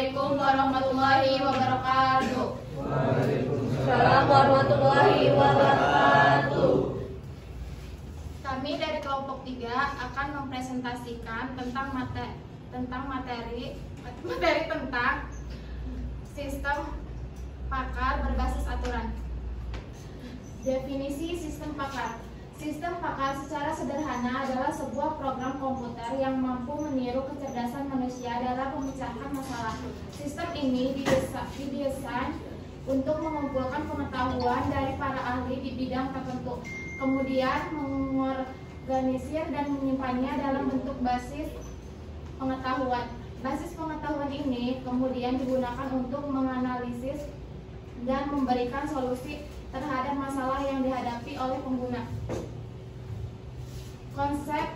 Assalamualaikum warahmatullahi wabarakatuh. Waalaikumsalam warahmatullahi wabarakatuh. Kami dari kelompok 3 akan mempresentasikan tentang materi tentang sistem pakar berbasis aturan. Definisi sistem pakar. Sistem pakar secara sederhana adalah sebuah program komputer yang mampu meniru kecerdasan manusia dalam memecahkan masalah. Sistem ini didesain untuk mengumpulkan pengetahuan dari para ahli di bidang tertentu, kemudian mengorganisir dan menyimpannya dalam bentuk basis pengetahuan. Basis pengetahuan ini kemudian digunakan untuk menganalisis dan memberikan solusi terhadap masalah yang dihadapi oleh pengguna. Konsep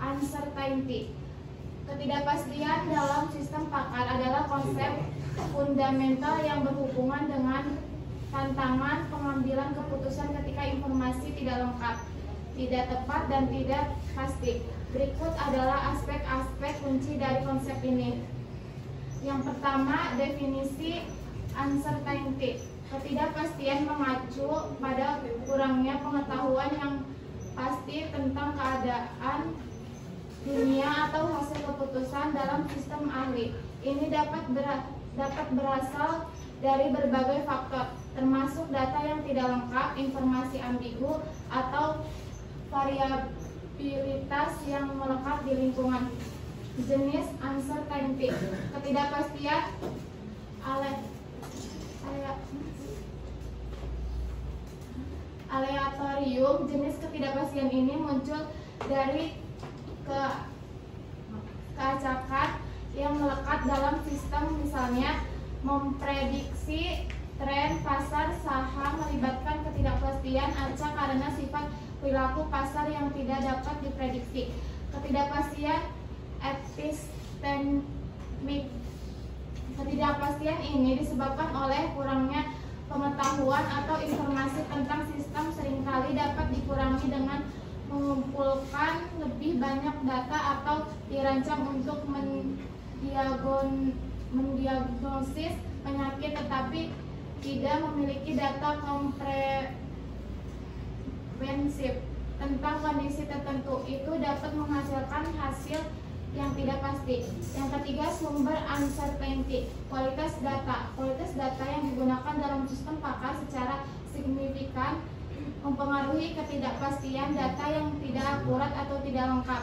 uncertainty. Ketidakpastian dalam sistem pakar adalah konsep fundamental yang berhubungan dengan tantangan pengambilan keputusan ketika informasi tidak lengkap, tidak tepat, dan tidak pasti. Berikut adalah aspek-aspek kunci dari konsep ini. Yang pertama, definisi uncertainty. Ketidakpastian mengacu pada kurangnya pengetahuan yang pasti tentang keadaan dunia atau hasil keputusan dalam sistem ahli. Ini dapat berasal dari berbagai faktor, termasuk data yang tidak lengkap, informasi ambigu, atau variabilitas yang melekat di lingkungan. Jenis uncertainty. Ketidakpastian aleatorium. Jenis ketidakpastian ini muncul dari keacakan yang melekat dalam sistem, misalnya memprediksi tren pasar saham melibatkan ketidakpastian acak karena sifat perilaku pasar yang tidak dapat diprediksi. Ketidakpastian epistemik. Ketidakpastian ini disebabkan oleh kurangnya pengetahuan atau informasi tentang sistem, seringkali dapat dikurangi dengan mengumpulkan lebih banyak data atau dirancang untuk mendiagnosis penyakit tetapi tidak memiliki data komprehensif tentang kondisi tertentu. Itu dapat menghasilkan hasil yang tidak pasti. Yang ketiga, sumber uncertainty. Kualitas data. Kualitas data yang digunakan dalam sistem pakar secara signifikan mempengaruhi ketidakpastian. Data yang tidak akurat atau tidak lengkap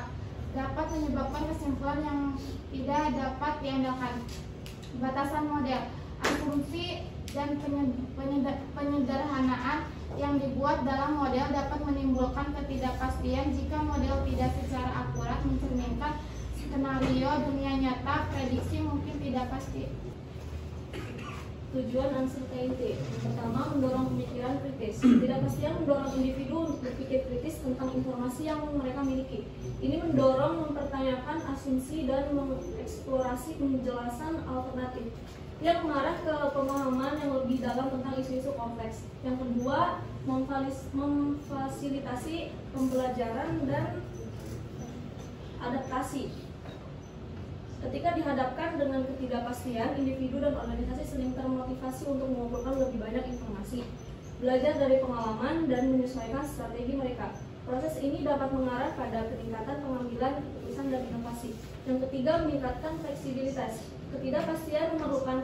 dapat menyebabkan kesimpulan yang tidak dapat diandalkan. Batasan model. Asumsi dan penyederhanaan yang dibuat dalam model dapat menimbulkan ketidakpastian jika model tidak secara akurat mencerminkan skenario dunia nyata. Prediksi mungkin tidak pasti. Tujuan uncertainty. Yang pertama, mendorong pemikiran kritis. Ketidakpastian mendorong individu untuk berpikir kritis tentang informasi yang mereka miliki. Ini mendorong mempertanyakan asumsi dan mengeksplorasi penjelasan alternatif yang mengarah ke pemahaman yang lebih dalam tentang isu-isu kompleks. Yang kedua, memfasilitasi pembelajaran dan adaptasi. Ketika dihadapkan dengan ketidakpastian, individu dan organisasi sering termotivasi untuk mengumpulkan lebih banyak informasi, belajar dari pengalaman, dan menyesuaikan strategi mereka. Proses ini dapat mengarah pada peningkatan pengambilan keputusan dan inovasi. Yang ketiga, meningkatkan fleksibilitas. Ketidakpastian memerlukan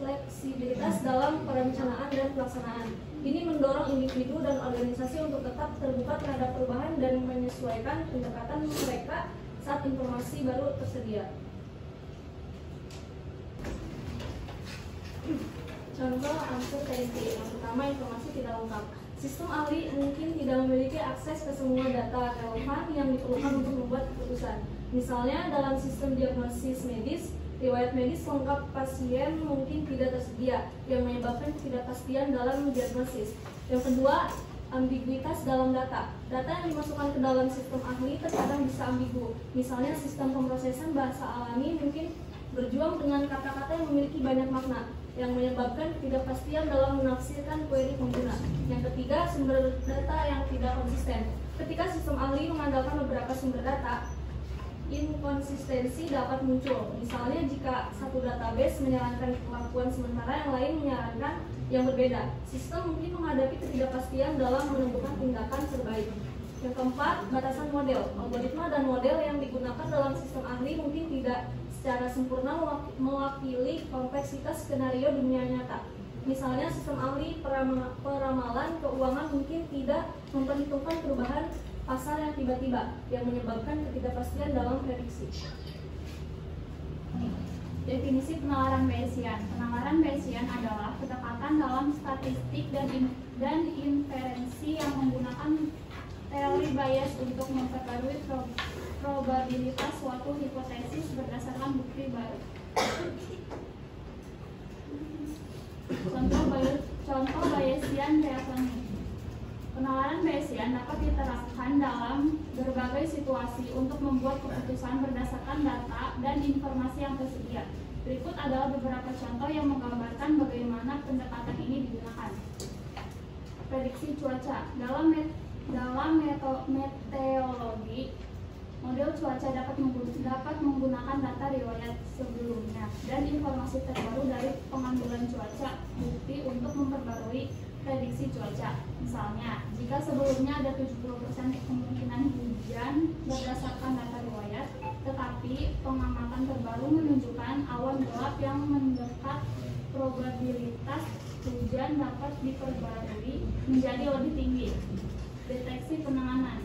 fleksibilitas dalam perencanaan dan pelaksanaan. Ini mendorong individu dan organisasi untuk tetap terbuka terhadap perubahan dan menyesuaikan pendekatan mereka saat informasi baru tersedia. Contoh uncertainty. Yang pertama, informasi tidak lengkap. Sistem ahli mungkin tidak memiliki akses ke semua data relevan yang diperlukan untuk membuat keputusan. Misalnya, dalam sistem diagnosis medis, riwayat medis lengkap pasien mungkin tidak tersedia, yang menyebabkan ketidakpastian dalam diagnosis. Yang kedua, ambiguitas dalam data. Data yang dimasukkan ke dalam sistem ahli terkadang bisa ambigu. Misalnya, sistem pemrosesan bahasa alami mungkin berjuang dengan kata-kata yang memiliki banyak makna, yang menyebabkan ketidakpastian dalam menafsirkan query pengguna. Yang ketiga, sumber data yang tidak konsisten. Ketika sistem ahli mengandalkan beberapa sumber data, inkonsistensi dapat muncul. Misalnya jika satu database menyarankan kelakuan sementara yang lain menyarankan yang berbeda, sistem mungkin menghadapi ketidakpastian dalam menentukan tindakan terbaik. Yang keempat, batasan model. Algoritma dan model yang digunakan dalam sistem ahli mungkin tidak secara sempurna mewakili kompleksitas skenario dunia nyata. Misalnya sistem ahli peramalan keuangan mungkin tidak memperhitungkan perubahan pasar yang tiba-tiba yang menyebabkan ketidakpastian dalam prediksi. Definisi penalaran Bayesian. Penalaran Bayesian adalah pendekatan dalam statistik dan inferensi yang menggunakan teori Bayes untuk memperbarui probabilitas suatu hipotesis berdasarkan bukti baru. Contoh Bayesian reasoning. Penalaran Bayesian dapat diterapkan dalam berbagai situasi untuk membuat keputusan berdasarkan data dan informasi yang tersedia. Berikut adalah beberapa contoh yang menggambarkan bagaimana pendekatan ini digunakan. Prediksi cuaca. Dalam meteorologi, model cuaca dapat menggunakan data riwayat sebelumnya dan informasi terbaru dari pengambilan cuaca bukti untuk memperbarui prediksi cuaca. Misalnya, jika sebelumnya ada 70% kemungkinan hujan berdasarkan data riwayat, tetapi pengamatan terbaru menunjukkan awan gelap yang mendekat, probabilitas hujan dapat diperbarui menjadi lebih tinggi. Deteksi penanganan.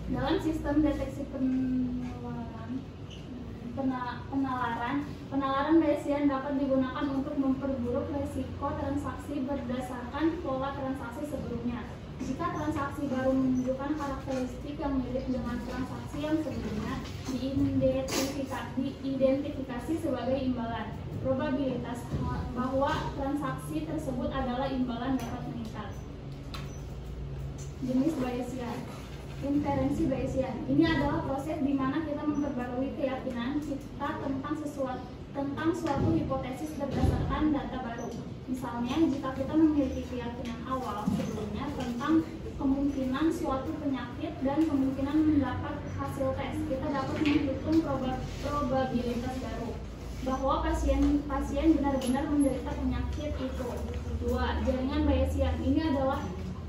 Dalam sistem deteksi penalaran Bayesian dapat digunakan untuk memperburuk risiko transaksi berdasarkan pola transaksi sebelumnya. Jika transaksi baru menunjukkan karakteristik yang mirip dengan transaksi yang sebelumnya, diidentifikasi sebagai imbalan. Probabilitas bahwa transaksi tersebut adalah imbalan dapat meningkat. Jenis Bayesian. Inferensi Bayesian. Ini adalah proses di mana kita memperbarui keyakinan kita tentang suatu hipotesis berdasarkan data baru. Misalnya, jika kita memiliki keyakinan awal sebelumnya tentang kemungkinan suatu penyakit dan kemungkinan mendapat hasil tes, kita dapat menghitung probabilitas baru bahwa pasien benar-benar menderita penyakit itu. 2. Jaringan Bayesian.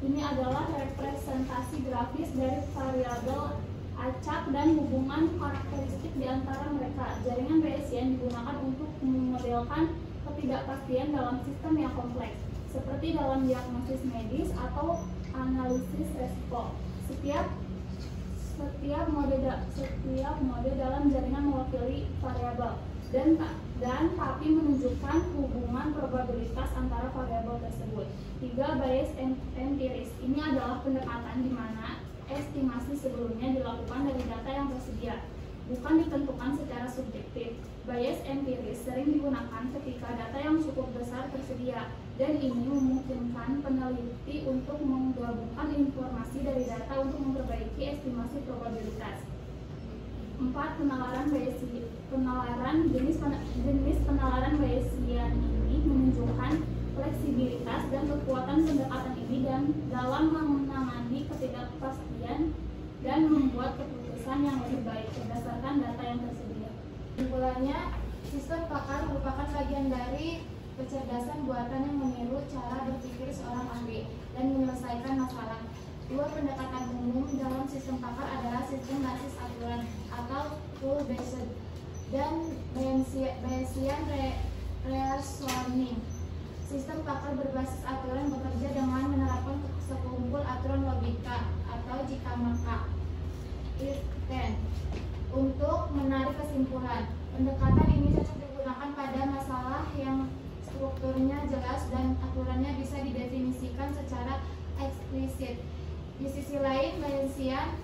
Ini adalah representasi grafis dari variabel acak dan hubungan karakteristik di antara mereka. Jaringan Bayesian digunakan untuk memodelkan ketidakpastian dalam sistem yang kompleks, seperti dalam diagnosis medis atau analisis resiko. Setiap mode dalam jaringan mewakili variabel dan tapi menunjukkan hubungan probabilitas antara variabel tersebut. 3. Bayes empiris. Ini adalah pendekatan di mana estimasi sebelumnya dilakukan dari data yang tersedia, bukan ditentukan secara subjektif. Bayes empiris sering digunakan ketika data yang cukup besar tersedia, dan ini memungkinkan peneliti untuk menggabungkan informasi dari data untuk memperbaiki estimasi probabilitas. 4. Penalaran Bayesian. Jenis penalaran Bayesian ini menunjukkan fleksibilitas dan kekuatan pendekatan ini dan dalam menangani ketidakpastian dan membuat keputusan yang lebih baik berdasarkan data yang tersedia. Kesimpulannya, sistem pakar merupakan bagian dari kecerdasan buatan yang meniru cara berpikir seorang ahli dan menyelesaikan masalah. 2 pendekatan umum dalam sistem pakar adalah sistem basis aturan atau rule based dan Bayesian reasoning. Sistem pakar berbasis aturan bekerja dengan menerapkan sekumpul aturan logika atau jika maka if then untuk menarik kesimpulan. Pendekatan ini cocok digunakan pada masalah yang strukturnya jelas dan aturannya bisa didefinisikan secara eksplisit. Di sisi lain, Bayesian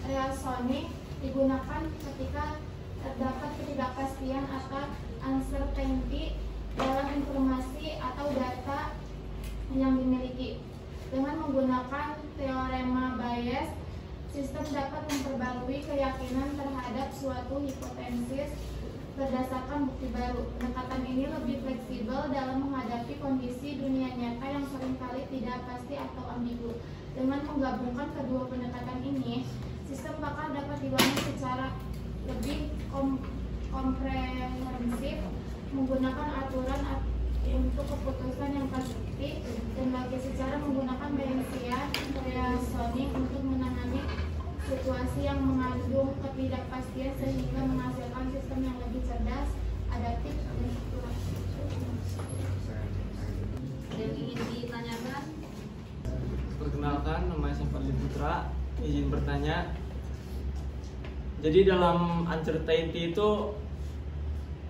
reasoning digunakan ketika terdapat ketidakpastian atau uncertainty dalam informasi atau data yang dimiliki. Dengan menggunakan teorema Bayes, sistem dapat memperbarui keyakinan terhadap suatu hipotesis berdasarkan bukti baru. Pendekatan ini lebih fleksibel dalam menghadapi kondisi dunia nyata yang seringkali tidak pasti atau ambigu. Dengan menggabungkan kedua pendekatan ini, Sistem pakar dapat dibangun secara lebih komprehensif menggunakan aturan untuk keputusan yang pasti dan lagi secara menggunakan Bayesian reasoning untuk menangani situasi yang mengandung ketidakpastian sehingga menghasilkan sistem yang lebih cerdas, adaptif, dan fluktuatif. Ada yang ingin ditanyakan? Perkenalkan, nama saya Fadli Putra. Izin bertanya. Jadi dalam uncertainty itu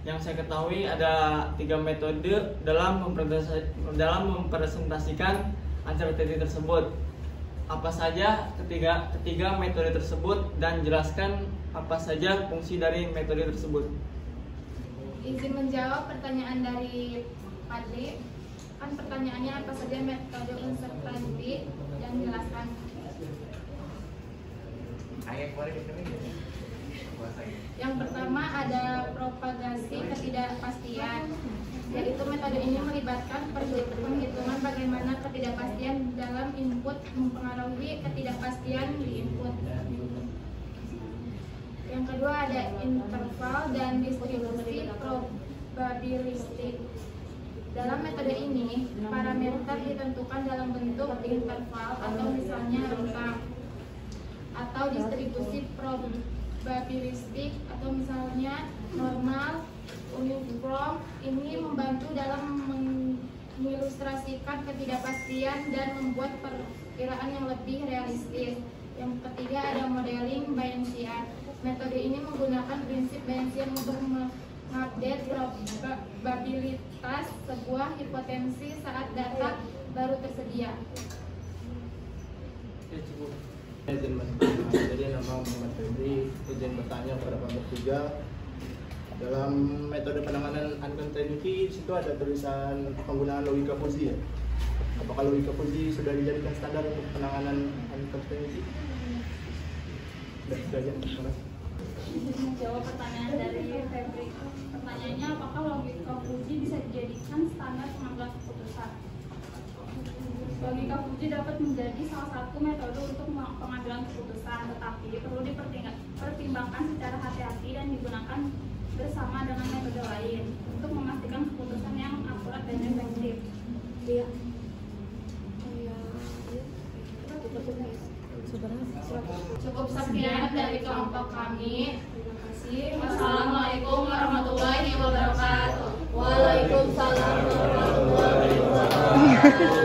yang saya ketahui ada 3 metode dalam mempresentasikan uncertainty tersebut. Apa saja ketiga metode tersebut dan jelaskan apa saja fungsi dari metode tersebut. Izin menjawab pertanyaan dari Fadli. Kan pertanyaannya apa saja metode uncertainty dan jelaskan. Yang pertama ada propagasi ketidakpastian, yaitu metode ini melibatkan perhitungan bagaimana ketidakpastian dalam input mempengaruhi ketidakpastian di input. Yang kedua ada interval dan distribusi probabilistik. Dalam metode ini, parameter ditentukan dalam bentuk interval atau misalnya rentang, atau distribusi probabilistik atau misalnya normal, uniform. Ini membantu dalam mengilustrasikan ketidakpastian dan membuat perkiraan yang lebih realistis. Yang ketiga ada modeling Bayesian. Metode ini menggunakan prinsip Bayesian untuk mengupdate probabilitas sebuah hipotesis saat data baru tersedia. Jadi nama Muhammad Febri, izin bertanya kepada Pak bertiga. Dalam metode penanganan uncertainty itu ada tulisan penggunaan logika fuzzy ya. Apakah logika fuzzy sudah dijadikan standar untuk penanganan uncertainty? Sudah aja. Menjawab pertanyaan dari Febri. Pertanyaannya, apakah logika fuzzy bisa dijadikan standar pengambilan keputusan? Logika fuzzy dapat menjadi salah satu metode untuk pengambilan keputusan, tetapi perlu dipertimbangkan secara hati-hati dan digunakan bersama dengan metode lain untuk memastikan keputusan yang akurat dan efektif. Cukup sekian dari kelompok kami. Terima kasih. Wassalamualaikum warahmatullahi wabarakatuh. Waalaikumsalam warahmatullahi wabarakatuh.